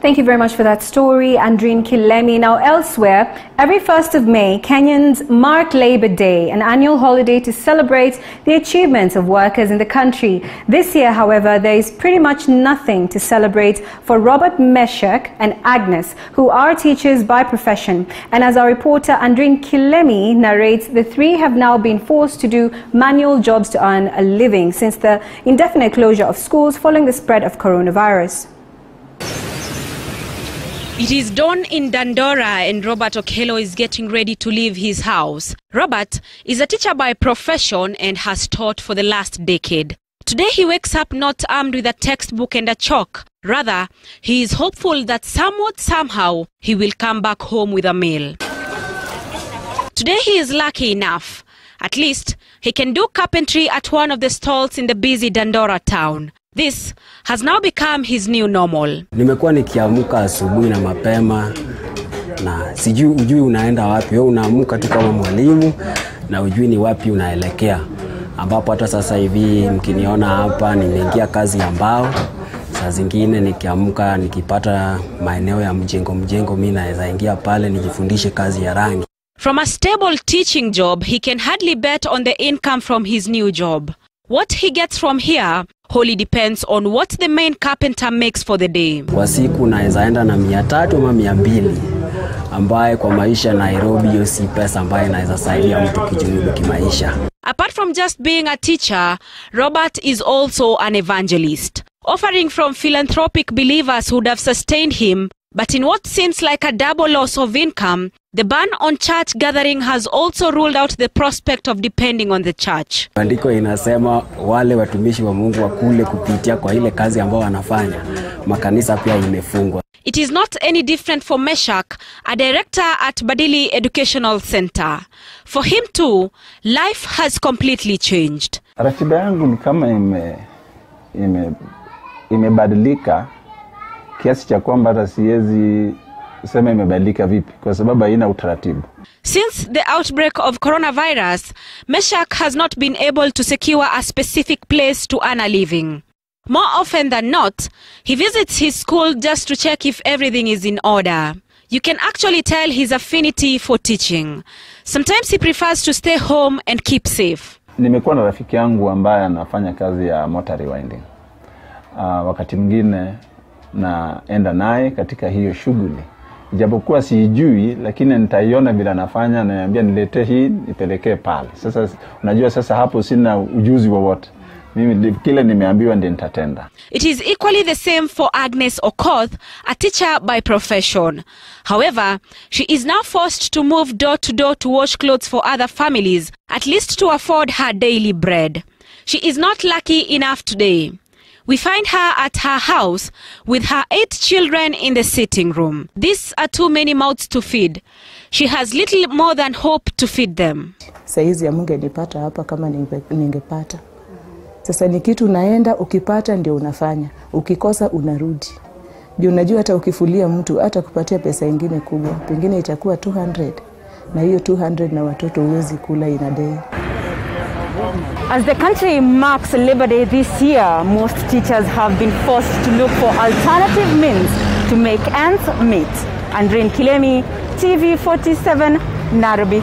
Thank you very much for that story, Andreen Kilemi. Now, elsewhere, every 1st of May, Kenyans mark Labor Day, an annual holiday to celebrate the achievements of workers in the country. This year, however, there is pretty much nothing to celebrate for Robert Meshach and Agnes, who are teachers by profession. And as our reporter Andreen Kilemi narrates, the three have now been forced to do manual jobs to earn a living since the indefinite closure of schools following the spread of coronavirus. It is dawn in Dandora and Robert Okello is getting ready to leave his house. Robert is a teacher by profession and has taught for the last decade. Today he wakes up not armed with a textbook and a chalk. Rather, he is hopeful that somehow, he will come back home with a meal. Today he is lucky enough. At least, he can do carpentry at one of the stalls in the busy Dandora town. This has now become his new normal. Nimekuwa nikiamka asubuhi na mapema na ujui unaenda wapi. Wewe unaamka tu kama mwalimu na ujui ni wapi unaelekea. Ambapo hata sasa hivi mkiniona hapa nimeingia kazi ya mbao. Saa zingine nikiamka nikipata maeneo ya mjengo mimi naweza ingia pale nijifundishe kazi ya rangi. From a stable teaching job, he can hardly bet on the income from his new job. What he gets from here wholly depends on what the main carpenter makes for the day. Kwa siku naweza enda na 300 ama 200 ambaye kwa maisha Nairobi hiyo si pesa ambaye naweza saidia mtu kujimudu kimaisha. Apart from just being a teacher, Robert is also an evangelist, offering from philanthropic believers who would have sustained him. But in what seems like a double loss of income, the ban on church gathering has also ruled out the prospect of depending on the church. Andiko inasema wale watumishi wa Mungu wakule kupitia kwa ile kazi ambao wanafanya. Makanisa pia imefungwa. It is not any different for Meshach, a director at Badili Educational Center. For him too, life has completely changed. Ratiba yangu ni kama imebadilika kiasi cha kwamba hata siwezi sema imebadilika vipi kwa sababu haina utaratibu. Since the outbreak of coronavirus, Meshach has not been able to secure a specific place to earn a living. More often than not, he visits his school just to check if everything is in order. You can actually tell his affinity for teaching. Sometimes he prefers to stay home and keep safe. Nimekuwa na rafiki yangu ambaye anafanya kazi ya motor rewinding. Wakati mwingine naenda naye katika hiyo shughuli. Ijapokuwa sijui lakini nitaiona bila nafanya na niambia niletee hii nipelekee pale. Sasa unajua sasa hapo sina ujuzi wowote. Mimi kile nimeambiwa ndiyo nitatenda. It is equally the same for Agnes Okoth, a teacher by profession. However, she is now forced to move door to door to wash clothes for other families, at least to afford her daily bread. She is not lucky enough today. We find her at her house with her 8 children in the sitting room. These are too many mouths to feed. She has little more than hope to feed them. Saizi ya Mungu nipata hapa kama ningepata. Sasa ni kitu unaenda, ukipata ndio unafanya. Ukikosa unarudi. Ndio unajua hata ukifulia mtu hata kupatia pesa nyingine kubwa, pengine itakuwa 200. Na hiyo 200 na watoto huwezi kula in a day. As the country marks Labor Day this year, most teachers have been forced to look for alternative means to make ends meet. Andreen Kilemi, TV47, Nairobi.